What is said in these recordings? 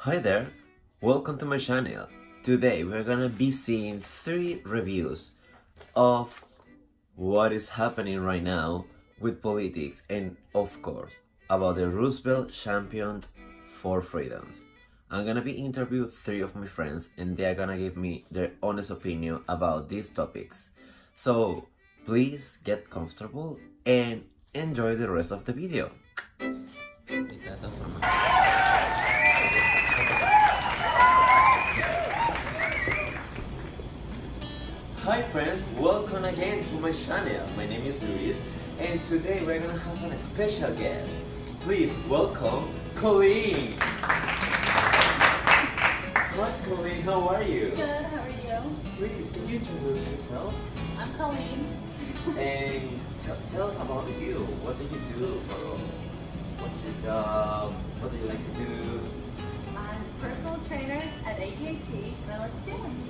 Hi there, welcome to my channel. Today we're gonna be seeing 3 reviews of what is happening right now with politics and of course about the Roosevelt championed for freedoms. I'm gonna be interviewing 3 of my friends and they are gonna give me their honest opinion about these topics. So please get comfortable and enjoy the rest of the video. Hi friends, welcome again to my channel. My name is Luis and today we're gonna have a special guest. Please welcome Colleen. Hi Colleen, how are you? Good, how are you? Please, can you introduce yourself? I'm Colleen. And tell us about you. What do you do? What's your job? What do you like to do? I'm a personal trainer at AKT and I like to dance.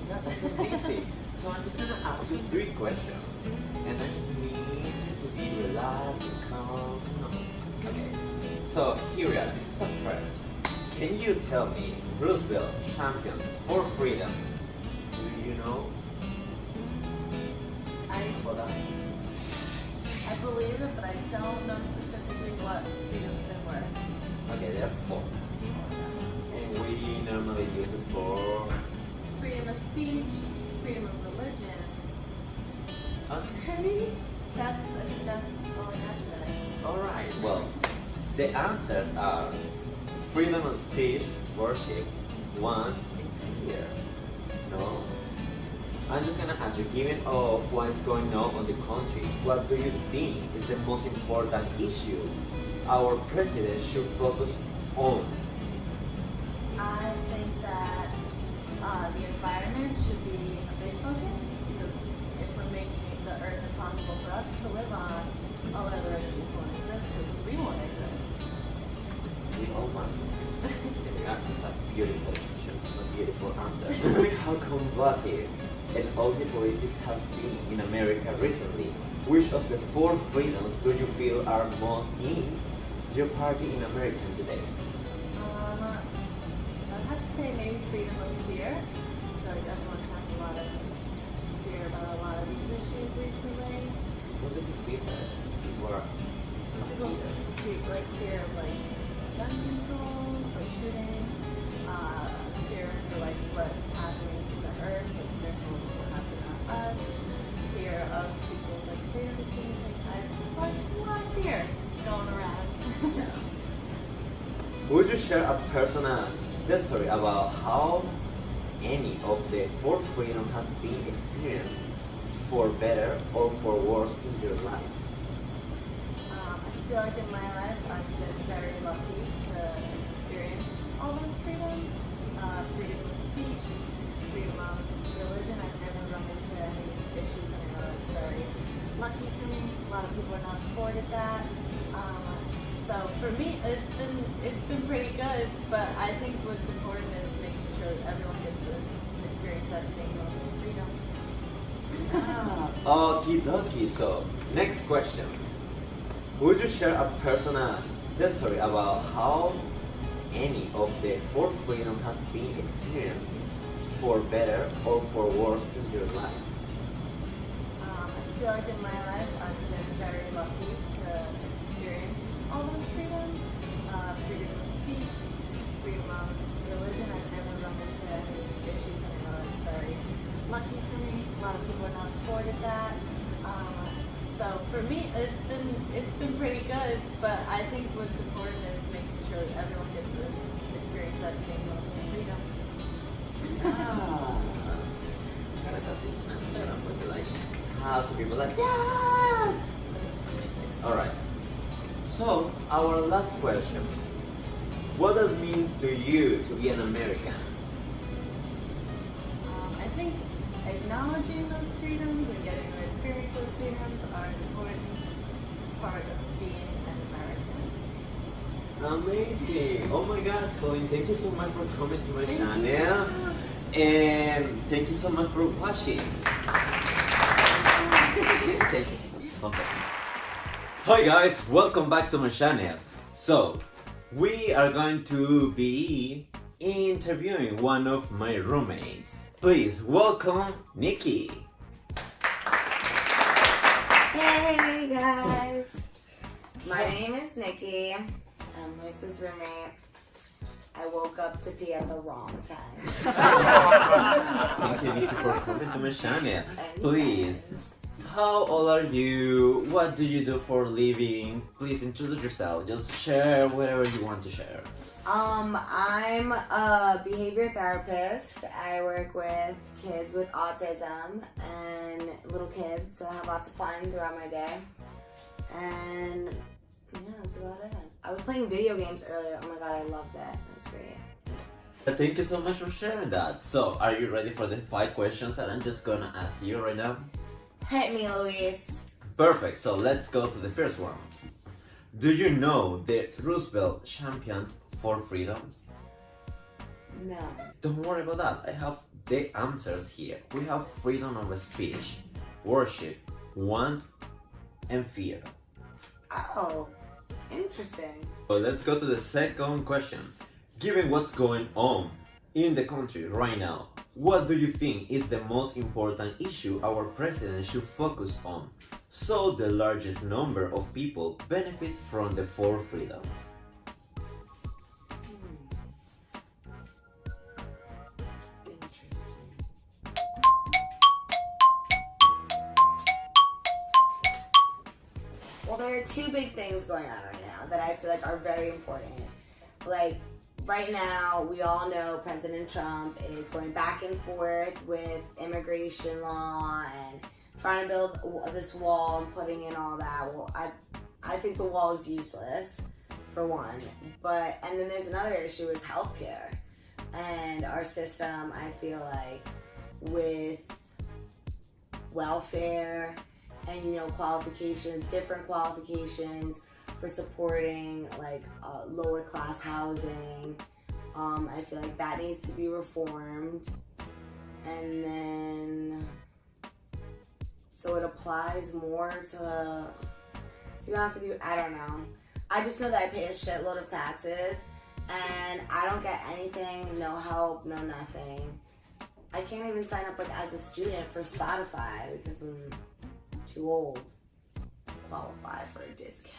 Yeah, that's amazing. So I'm just gonna ask you 3 questions, and I just need you to be relaxed and calm. Okay. So here we are. This is the first. Can you tell me Roosevelt champion for freedoms? Do you know? Hold on. I believe it, but I don't know specifically what freedoms they were. Okay, there are 4, and we normally use it for. Freedom of speech, freedom of religion. Okay. I think that's all I got today. Alright, well, the answers are freedom of speech, worship, want, and fear. No? I'm just gonna ask you, given of what is going on in the country, what do you think is the most important issue our president should focus on? I think that the environment should be a big focus because if we're making the earth impossible for us to live on, all other issues won't exist because we won't exist. We all want to. That's a beautiful question. It's a beautiful answer. Knowing how combative and ugly politics has been in America recently, which of the 4 freedoms do you feel are most in your party in America today? I'd have to say maybe freedom of fear. I feel like everyone has a lot of fear about a lot of these issues recently. What do you feel that people are People like fear of like gun control, like shootings, fear for like what's happening to the earth, like fear for what will happen to us, fear of people's like freedoms being taken. It's like a lot of fear going around. Yeah. Would you share a personal story about how any of the 4 freedom has been experienced for better or for worse in your life? I feel like in my life I've been very lucky to experience all those freedoms. Freedom of speech, freedom of religion. I've never run into any issues and I know that's very lucky for me. A lot of people are not afforded that. So for me it's been pretty good, but I think what's important is making sure that everyone gets to experience that same level of freedom. Okie dokie. So, next question. Would you share a personal story about how any of the 4 freedom has been experienced for better or for worse in your life? I feel like in my life I've been very lucky to experience all those freedoms. Freedom of speech, freedom of religion. I've never run into any issues and I know that's very lucky for me. A lot of people are not afforded that. So for me it's been pretty good, but I think what's important is making sure that everyone gets to experience that same level of freedom. Gotta got this man. I'm going to like have some people like yes. Alright. So our last question. What does it mean to you to be an American? I think acknowledging those freedoms and getting to experience those freedoms are an important part of being an American. Amazing! Oh my god, Colleen, thank you so much for coming to my channel. And thank you so much for watching. Thank you so much. Okay. Hi guys, welcome back to my channel. So, we are going to be interviewing one of my roommates. Please welcome Nikki. Hey guys, my name is Nikki. I'm Luis's roommate. I woke up to pee at the wrong time. Thank you, Nikki, for coming to my channel. Please, how old are you? What do you do for a living? Please introduce yourself. Just share whatever you want to share. I'm a behavior therapist. I work with kids with autism and little kids, so I have lots of fun throughout my day. And yeah, that's about it. I was playing video games earlier. Oh my god, I loved it. It was great. Thank you so much for sharing that. So, are you ready for the 5 questions that I'm just gonna ask you right now? Hit me, Luis. Perfect. So, let's go to the first one. Do you know that Roosevelt championed for freedoms? No. Don't worry about that. I have the answers here. We have freedom of speech, worship, want, and fear. Oh, interesting. So let's go to the second question. Given what's going on in the country right now, what do you think is the most important issue our president should focus on so the largest number of people benefit from the 4 freedoms? Interesting. Well, there are 2 big things going on right now that I feel like are very important. Like, right now, we all know President Trump is going back and forth with immigration law and trying to build this wall and putting in all that. Well, I think the wall is useless, for one. And then there's another issue is healthcare. And our system, I feel like, with welfare and, qualifications, different qualifications for supporting, like, lower class housing. I feel like that needs to be reformed. And then, so it applies more to be honest with you, I don't know. I just know that I pay a shitload of taxes and I don't get anything, no help, no nothing. I can't even sign up, like, as a student for Spotify because I'm too old to qualify for a discount.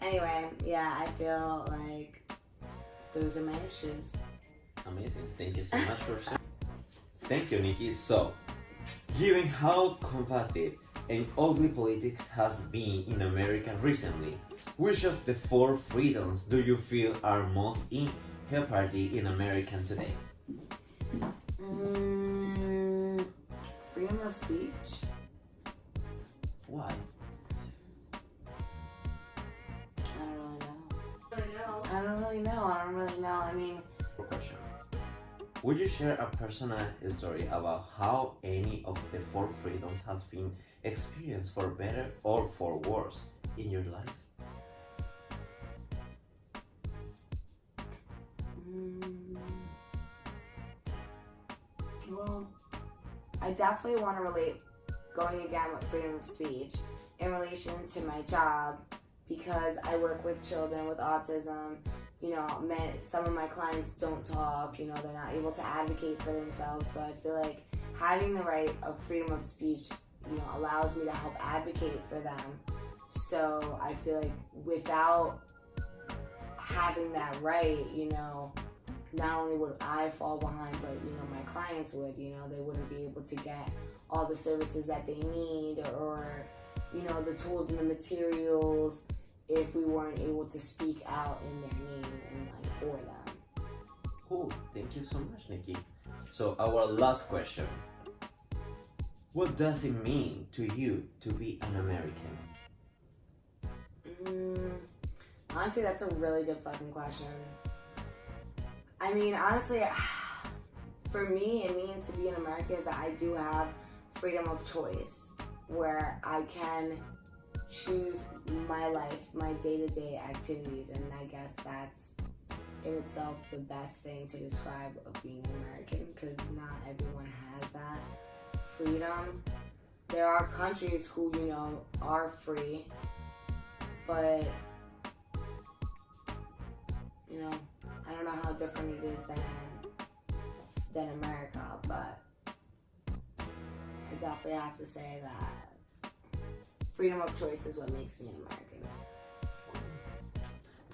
Anyway, yeah, I feel like those are my issues. Amazing. Thank you so much for sharing. Thank you, Nikki. So, given how combative and ugly politics has been in America recently, which of the 4 freedoms do you feel are most in jeopardy in America today? Freedom of speech? Why? I don't really know. I mean, Question. Would you share a personal story about how any of the 4 freedoms has been experienced for better or for worse in your life? Well, I definitely want to relate, going again with freedom of speech, in relation to my job, because I work with children with autism. Some of my clients don't talk, they're not able to advocate for themselves, so I feel like having the right of freedom of speech, allows me to help advocate for them. So I feel like without having that right, not only would I fall behind, but, my clients would, they wouldn't be able to get all the services that they need or, the tools and the materials if we weren't able to speak out in their name and, like, for them. Cool. Thank you so much, Nikki. So, our last question. What does it mean to you to be an American? Honestly, that's a really good fucking question. I mean, honestly, for me, it means to be an American is that I do have freedom of choice, where I can choose my life, my day-to-day activities, and I guess that's in itself the best thing to describe of being an American, because not everyone has that freedom. There are countries who, are free, but how different it is than America, but I definitely have to say that freedom of choice is what makes me an American.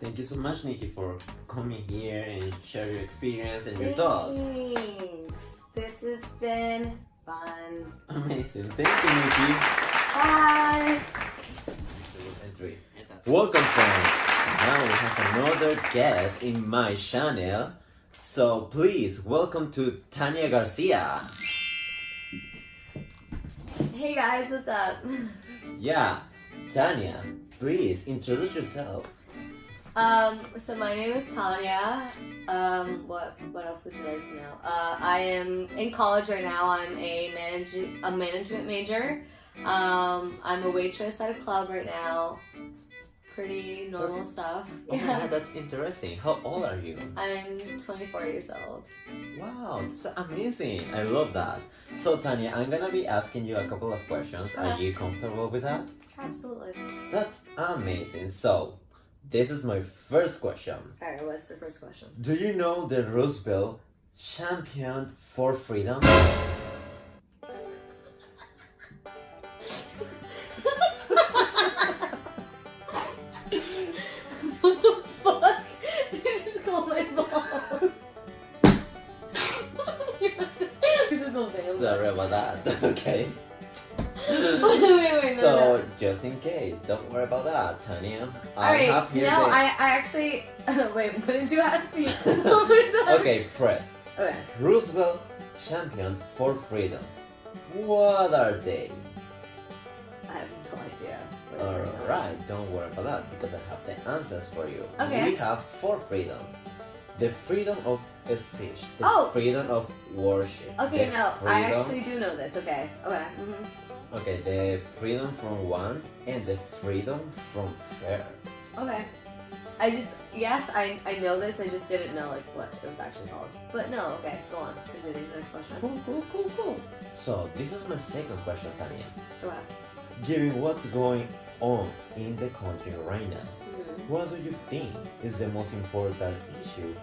Thank you so much, Nikki, for coming here and share your experience and your thoughts. Thanks. This has been fun. Amazing. Thank you, Nikki. Bye. 2 and 3. Welcome, friends. Now we have another guest in my channel. So please welcome to Tania Garcia. Hey guys, what's up? Yeah, Tania, please introduce yourself. So my name is Tanya. What else would you like to know? I am in college right now. I'm a management major. I'm a waitress at a club right now. Pretty normal stuff. Oh my god, that's interesting. How old are you? I'm 24 years old. Wow, that's amazing. I love that. So Tanya, I'm gonna be asking you a couple of questions. Are you comfortable with that? Absolutely. That's amazing. So, this is my first question. Alright, what's the first question? Do you know that Roosevelt championed for freedom? What the fuck? Did you just call my mom? This is okay. Sorry about that. Okay. wait, So, no. just in case, don't worry about that, Tanya. Alright, have here no, the- I actually... wait, what did you ask me? One more time. Okay, press. Okay. Roosevelt championed for freedoms. What are they? I have no idea. Alright, don't worry about that because I have the answers for you. Okay. We have 4 freedoms. The freedom of speech, the Oh. freedom of worship. Okay, the no, I freedom- actually do know this. Okay, okay. Mm-hmm. Okay, the freedom from want and the freedom from fear. Okay. Yes, I know this, I just didn't know like what it was actually called. But no, okay, go on. Continue the next question. Cool. So, this is my second question, Tanya. Okay. Given what's going on in the country right now, Mhm. what do you think is the most important issue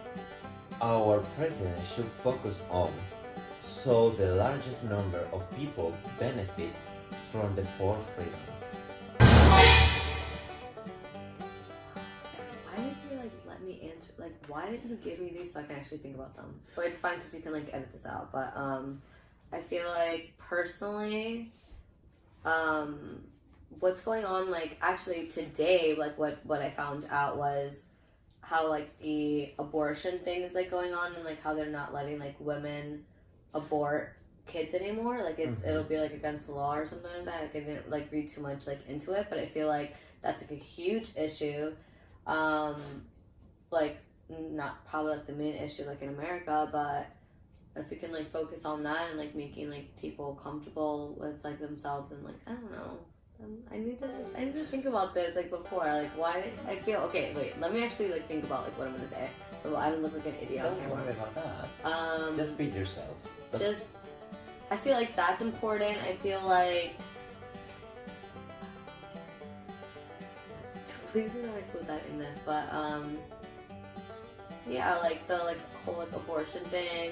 our president should focus on so the largest number of people benefit from the 4 freedoms? Why did you like let me answer? Like, why didn't you give me these so I can actually think about them? But it's fine because you can like edit this out. But I feel like personally, what's going on like actually today, like what I found out was how like the abortion thing is like going on and like how they're not letting like women abort kids anymore. Like it'll be like against the law or something like that. Like I didn't like read too much like into it, but I feel like that's like a huge issue. Like not probably like the main issue like in America, but if we can like focus on that and like making like people comfortable with like themselves and like I don't know. I need to think about this like before. Like why I feel okay. Wait, let me actually like think about like what I'm gonna say so I don't look like an idiot. on Don't camera. worry about that. Just be yourself. Just I feel like that's important. I feel like please do not include that in this, but yeah, like the like whole like abortion thing.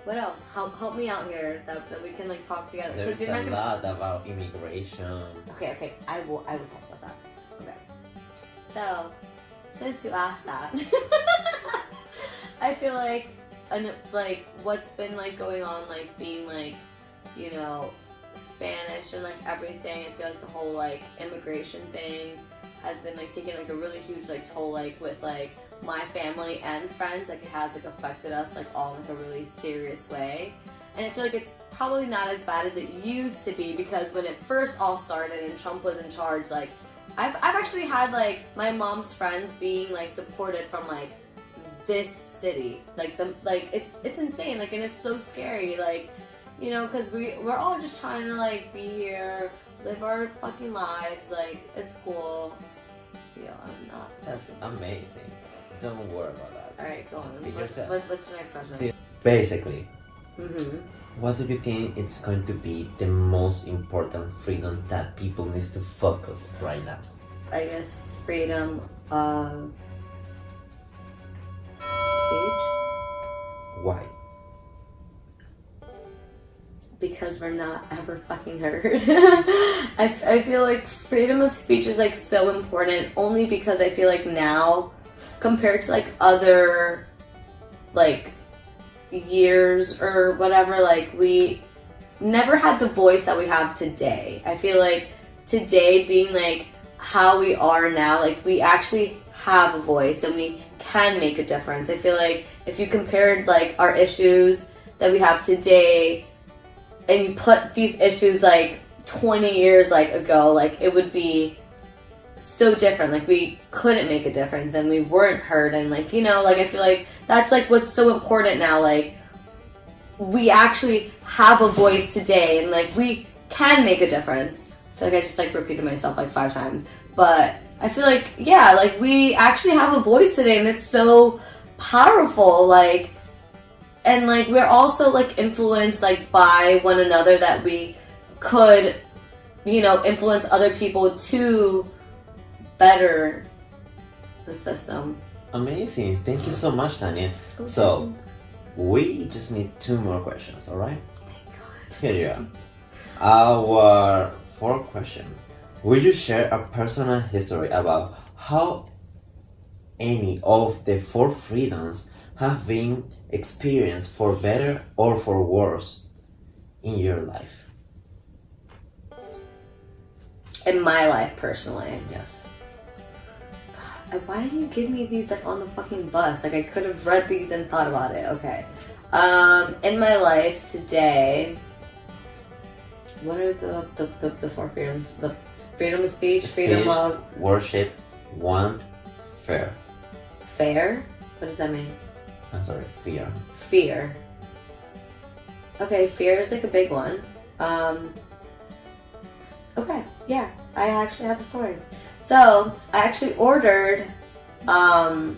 What else? Help me out here that we can like talk together. 'Cause There's you're not a gonna- lot about immigration. Okay, I will talk about that. Okay. So, since you asked that, I feel like what's been like going on, like being like, you know, Spanish and like everything. I feel like the whole like immigration thing has been like taking like a really huge like toll like with like my family and friends. Like it has like affected us like all in like a really serious way. And I feel like it's probably not as bad as it used to be because when it first all started and Trump was in charge, like I've actually had like my mom's friends being like deported from like this city, like it's insane, like, and it's so scary, like, you know, because we're all just trying to like be here, live our fucking lives, like it's cool. Yeah, I'm not. That's amazing. Don't worry about that. All right, go on. Be What's yourself. your next question? Basically, Mm-hmm. what do you think it's going to be the most important freedom that people need to focus right now? I guess freedom of speech. because we're not ever fucking heard. I feel like freedom of speech is like so important only because I feel like now compared to like other like years or whatever, like we never had the voice that we have today. I feel like today being like how we are now, like we actually have a voice and we can make a difference. I feel like if you compared like our issues that we have today and you put these issues like 20 years like ago, like it would be so different. Like we couldn't make a difference and we weren't heard, and like, you know, like I feel like that's like what's so important now. Like we actually have a voice today and like we can make a difference. I feel like I just like repeated myself like 5 times, but I feel like, yeah, like we actually have a voice today and it's so powerful. Like, and like we're also like influenced like by one another, that we could, you know, influence other people to better the system. Amazing. Thank you so much, Tanya. So, we just need 2 more questions, alright? Thank God. Here you are. Our 4th question. Will you share a personal history about how any of the 4 freedoms have been experienced for better or for worse in your life? In my life, personally. Yes. God, why didn't you give me these like on the fucking bus? Like I could have read these and thought about it. Okay. In my life today, what are the 4 freedoms? The freedom of speech, freedom of worship, want, fair. fair? What does that mean? I'm sorry, fear. Fear. Okay, fear is like a big one. Okay, yeah, I actually have a story. So, I actually ordered a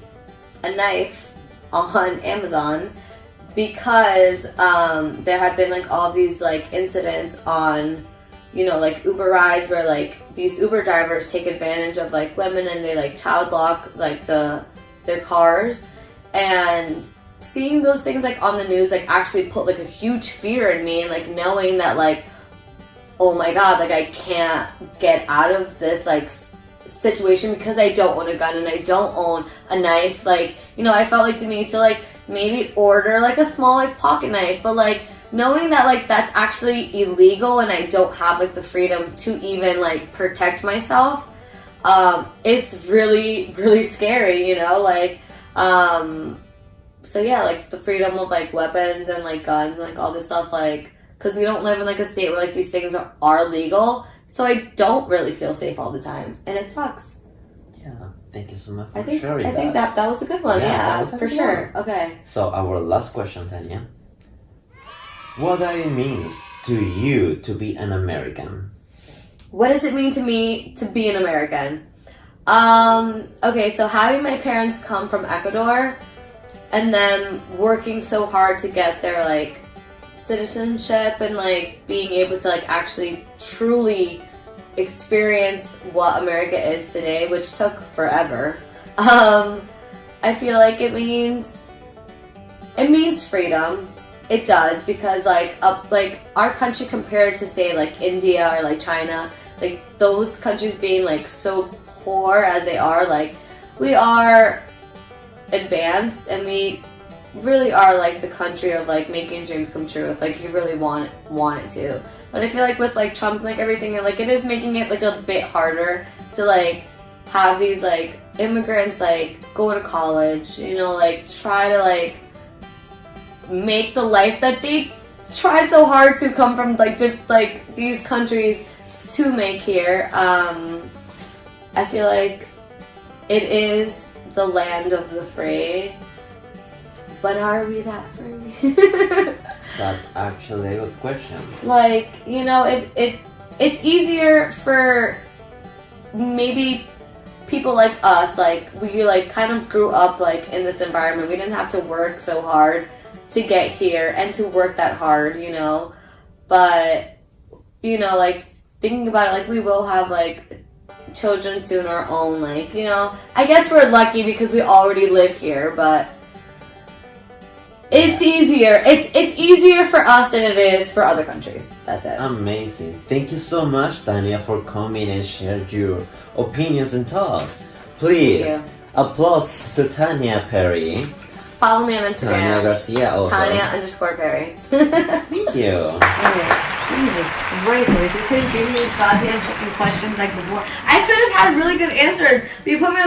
knife on Amazon because there have been like all these like incidents on, you know, like Uber rides where like these Uber drivers take advantage of like women and they like child lock like their cars, and seeing those things like on the news like actually put like a huge fear in me, and like knowing that like, oh my God, like I can't get out of this like situation because I don't own a gun and I don't own a knife. Like, you know, I felt like the need to like maybe order like a small like pocket knife, but like knowing that like that's actually illegal and I don't have like the freedom to even like protect myself, it's really, really scary, you know, like, so yeah, like the freedom of like weapons and like guns and like all this stuff, like, because we don't live in like a state where like these things are legal, so I don't really feel safe all the time, and it sucks. Yeah, thank you so much for I think sharing that was a good one. Yeah, for sure. Okay. So our last question, Tanya. What does it mean to you to be an American? What does it mean to me to be an American? Okay, so having my parents come from Ecuador and then working so hard to get their like citizenship and like being able to like actually truly experience what America is today, which took forever. I feel like it means freedom. It does, because like our country compared to say like India or like China, like those countries being like so poor as they are, like we are advanced and we really are like the country of like making dreams come true if like you really want it to. But I feel like with like Trump and like everything, like it is making it like a bit harder to like have these like immigrants like go to college, you know, like try to like make the life that they tried so hard to come from like these countries to make here. I feel like it is the land of the free, but are we that free? That's actually a good question. Like, you know, it's easier for maybe people like us, like we like kind of grew up like in this environment. We didn't have to work so hard to get here and to work that hard, you know. But, you know, like thinking about it, like we will have like children soon, our own, like, you know, I guess we're lucky because we already live here, but It's easier. It's easier for us than it is for other countries. That's it. Amazing. Thank you so much, Tanya, for coming and share your opinions and thoughts. Please, Thank you. applause to Tanya Perry. Follow me on Tanya Instagram. Garcia also. Tanya_Perry. Thank you. Okay. Jesus Christ, Luis, you couldn't give me these goddamn fucking questions like before. I could have had really good answers, but you put me on